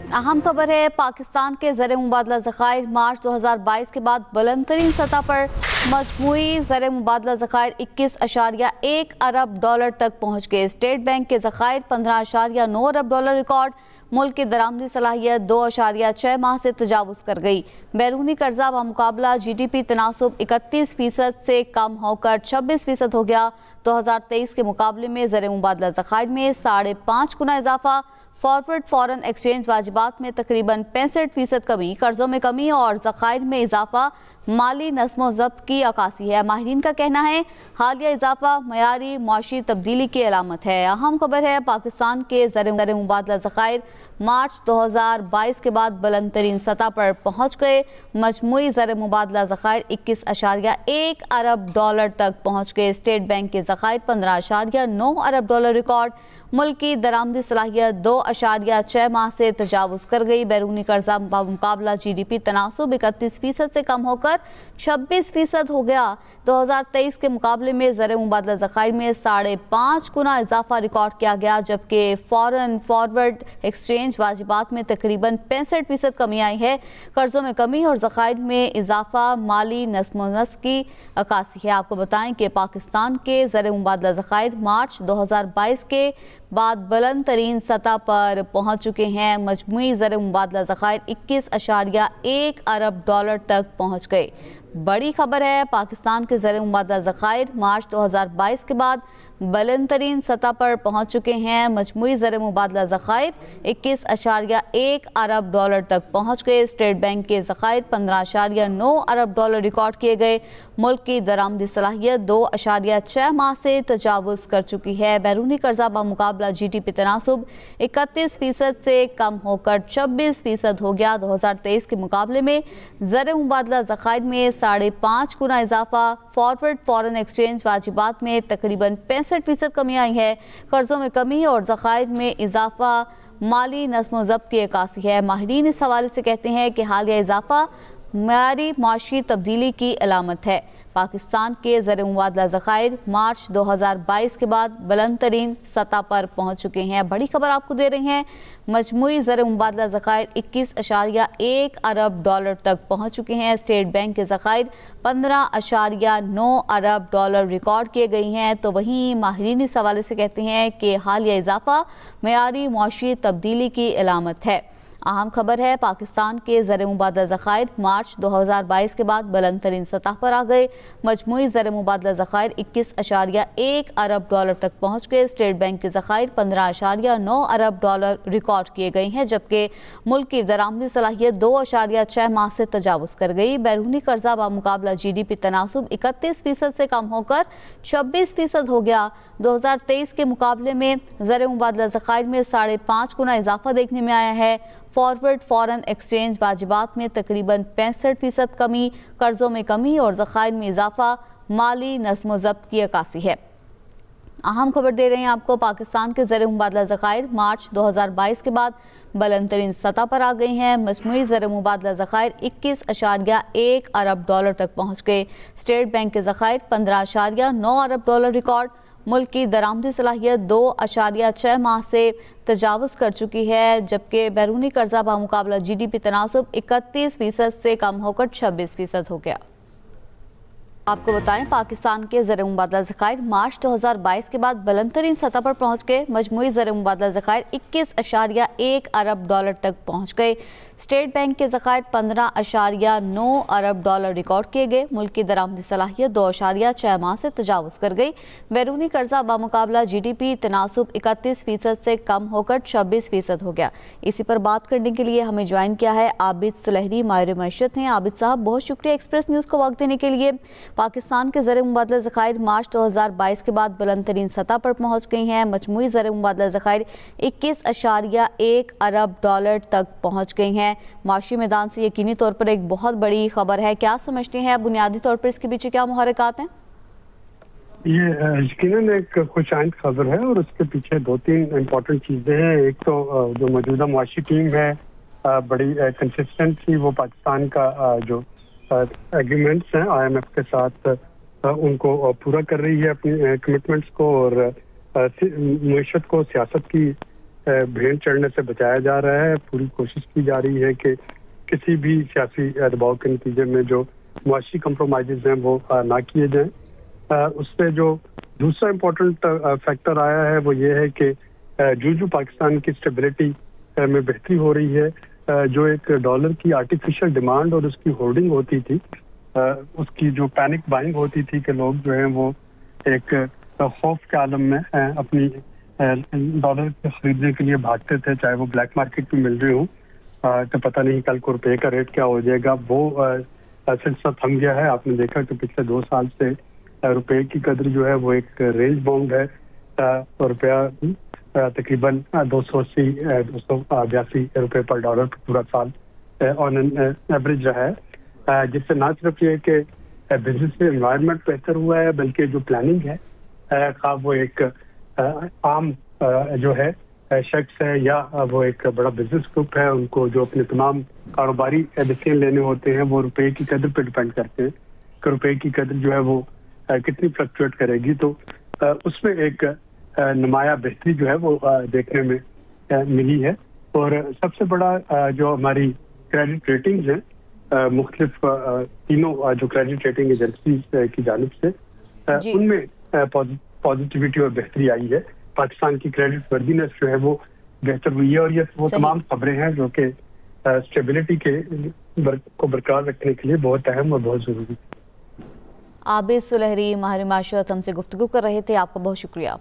अहम खबर है, पाकिस्तान के ज़र मुबादला ज़खायर मार्च 2022 के बाद बुलंद तरीन सतह पर मजमूई ज़र मुबादला ज़खायर 21.1 अरब डॉलर तक पहुँच गए। स्टेट बैंक के ज़खायर 15.9 अरब डॉलर रिकॉर्ड। मुल्क की दरामदी सलाहियत 2.6 माह से तजावुज़ कर गई। बैरूनी कर्जा व मुकाबला GDP तनासुब 31% से कम होकर 26% हो गया। 2023 के मुकाबले में ज़र मुबादला ज़खायर में 5.5 गुना इजाफा। फॉरवर्ड फॉरेन एक्सचेंज वाजिबात में तकरीबन 65% कमी, कर्जों में कमी और ज़खायर में इजाफा माली नज़्मो ज़ब्त की अक्कासी है। माहिरीन का कहना है हालिया इजाफा मयारी मुआशी तब्दीली की अलामत है। अहम खबर है, पाकिस्तान के ज़र मुबादला ज़खायर मार्च 2022 के बाद बुलंद तरीन सतह पर पहुँच गए। मजमूई ज़र मुबादला ज़खायर 21.1 अरब डॉलर तक पहुँच गए। स्टेट बैंक के ज़खायर 15.9 अरब डॉलर रिकॉर्ड। मुल्क की दरामदी सलाहियत 2.6 माह से तजावुज़ कर गई। बैरूनी कर्जा मुकाबला GDP तनासुब 31% से कम होकर 26% हो गया। 2023 के मुकाबले में ज़र मुबादला ज़खायर में 5.5 गुना इजाफा रिकॉर्ड किया गया, जबकि फॉरेन फॉरवर्ड एक्सचेंज वाजिबात में तकरीबन 65% कमी आई है। कर्जों में कमी और ज़खायर में इजाफा माली नज़्मो-ज़ब्त की अक्कासी है। आपको बताएं कि पाकिस्तान के ज़र मुबादला ज़खायर मार्च 2022 के बाद बुलंद तरीन सतह पर पहुँच चुके हैं। मजमूई ज़र मुबादला ज़खायर 21.1 अरब डॉलर तक पहुँच गए। बड़ी खबर है, पाकिस्तान के ज़र मुबादला ज़खायर मार्च 2022 के बाद बुलंद तरीन सतह पर पहुँच चुके हैं। मजमूई ज़र मुबादला ज़खायर 21.1 अरब डॉलर तक पहुँच गए। स्टेट बैंक के ज़खायर 15.9 अरब डॉलर रिकॉर्ड किए गए। मुल्क की दरामदी सलाहियत 2.6 माह से तजावुज़ कर चुकी है। बैरूनी कर्जा मुकाबला GDP तनासुब 31% से कम होकर 26% हो गया। 2023 के मुकाबले में ज़र मुबादला ज़खायर में 5.5 गुना इजाफा। फॉरवर्ड फॉरेन एक्सचेंज वाजिबात में तकरीबन 65% कमी आई है। कर्जों में कमी और ज़खायर में इजाफा माली नज़्मो ज़ब्त की अक्कासी है। माहिरीन इस हवाले से कहते हैं कि हालिया इजाफा मयारी मुआशी तब्दीली की अलामत है। पाकिस्तान के ज़र मुबादला ज़खायर मार्च 2022 के बाद बुलंद तरीन सतह पर पहुँच चुके हैं। बड़ी खबर आपको दे रही हैं, मजमूई ज़र मुबादला ज़खायर 21.1 अरब डॉलर तक पहुँच चुके हैं। स्टेट बैंक के ज़खायर 15.9 अरब डॉलर रिकॉर्ड किए गई हैं। तो वहीं माहिरीन इस हवाले से कहते हैं कि हालिया इजाफा मयारी मुआशी तब्दीली की अलामत है। अहम खबर है, पाकिस्तान के ज़र मुबादला ज़खायर मार्च 2022 के बाद बुलंद तरीन सतह पर आ गए। मजमूई ज़र मुबादला ज़खायर 21.1 अरब डॉलर तक पहुँच गए। स्टेट बैंक के ज़खायर 15.9 अरब डॉलर रिकॉर्ड किए गए हैं, जबकि मुल्क की दरामदी सलाहियत 2.6 माह से तजावुज़ कर गई। बैरूनी कर्जा व मुकाबला GDP तनासुब 31% से कम होकर 26% हो गया। 2023 के मुकाबले में ज़र मुबादला ज़खायर में 5.5 गुना इजाफा देखने में आया है। फॉरवर्ड फॉरेन एक्सचेंज वाजिबात में तकरीबन 65% कमी, कर्जों में कमी और ज़खायर में इजाफा माली नज़्मो ज़ब्त की अक्कासी है। अहम खबर दे रहे हैं आपको, पाकिस्तान के ज़र मुबादला ज़खायर मार्च 2022 के बाद बुलंद तरीन सतह पर आ गई हैं। मजमूई ज़र मुबादला ज़खायर 21.1 अरब डॉलर तक पहुँच गए। स्टेट बैंक के ज़खायर 15.9 अरब डॉलर रिकॉर्ड। मुल्क की दरामदी सलाहियत 2.6 माह से तजावुज़ कर चुकी है, जबकि बैरूनी कर्जा बा मुकाबला GDP तनासुब 31% से कम होकर 26% हो गया। आपको बताएं, पाकिस्तान के ज़र मुबादला ज़खायर मार्च 2022 के बाद बुलंद तरीन सतह पर पहुँच गए। मजमूई ज़र मुबादला ज़खायर 21.1 अरब डॉलर तक पहुँच गए। स्टेट बैंक के ज़खायर 15.9 अरब डॉलर रिकॉर्ड किए गए। मुल्क की दरामदी सलाहियत 2.6 माह से तजावुज़ कर गई। बैरूनी कर्जा बामुकाबला GDP तनासुब 31% से कम होकर 26% हो गया। इसी पर बात करने के लिए हमें ज्वाइन किया है आबिद सुलहरी, माहिर मईशत हैं। आबिद साहब, बहुत शुक्रिया एक्सप्रेस न्यूज़ को वक्त देने के लिए। पाकिस्तान के ज़र मुबादला ज़खायर मार्च 2022 के बाद बुलंद तरीन सतह पर पहुँच गई हैं। मजमूई ज़र मुबादला ज़खायर 21.1 अरब डॉलर तक पहुँच गई हैं। माशी मैदान से यकीनी तौर पर एक बहुत बड़ी खबर है, क्या समझते हैं बुनियादी तौर पर इसके पीछे क्या मुहर्रिकात हैं? ये यकीनन एक खुशाइंद खबर है और उसके पीछे 2-3 इम्पोर्टेंट चीज़ें हैं। एक तो जो मौजूदा मुआशी टीम है बड़ी कंसिस्टेंट थी, वो पाकिस्तान का जो एग्रीमेंट्स हैं IMF के साथ उनको पूरा कर रही है, अपनी कमिटमेंट्स को और मईशत को, सियासत की भेड़ चढ़ने से बचाया जा रहा है। पूरी कोशिश की जा रही है कि किसी भी सियासी दबाव के नतीजे में जो मुआशी कंप्रोमाइज़ हैं वो ना किए जाएं। उससे जो दूसरा इम्पोर्टेंट फैक्टर आया है वो ये है कि जो पाकिस्तान की स्टेबिलिटी में बेहतरी हो रही है, जो एक डॉलर की आर्टिफिशियल डिमांड और उसकी होर्डिंग होती थी, उसकी जो पैनिक बाइंग होती थी कि लोग जो हैं वो एक खौफ के आलम में अपनी डॉलर खरीदने के लिए भागते थे, चाहे वो ब्लैक मार्केट में मिल रहे हों, तो पता नहीं कल को रुपये का रेट क्या हो जाएगा। वो सिलसिला थम गया है। आपने देखा कि पिछले 2 साल से रुपये की कदर जो है वो एक रेंज बाउंड है और रुपया तकरीबन 282 रुपये पर डॉलर पूरा साल ऑन एन एवरेज रहा है, जिससे ना सिर्फ ये कि बिजनेस में एनवायरनमेंट बेहतर हुआ है बल्कि जो प्लानिंग है खा वो एक आम जो है शख्स है या वो एक बड़ा बिजनेस ग्रुप है, उनको जो अपने तमाम कारोबारी डिसीजन लेने होते हैं वो रुपए की कदर पे डिपेंड करते हैं कि रुपए की कदर जो है वो कितनी फ्लक्चुएट करेगी। तो उसमें एक नुमाया बेहतरी जो है वो देखने में मिली है। और सबसे बड़ा जो हमारी क्रेडिट रेटिंग्स हैं मुख्तलिफ तीनों जो क्रेडिट रेटिंग एजेंसी की जानिब से उनमें पॉजिटिविटी और बेहतरी आई है। पाकिस्तान की क्रेडिट वर्दीनेस जो है वो बेहतर हुई है और ये वो तमाम खबरें हैं जो कि स्टेबिलिटी को बरकरार रखने के लिए बहुत अहम और बहुत जरूरी है। आबिद सुलहरी माहिर माशरत हमसे गुफ्तगू कर रहे थे। आपका बहुत शुक्रिया।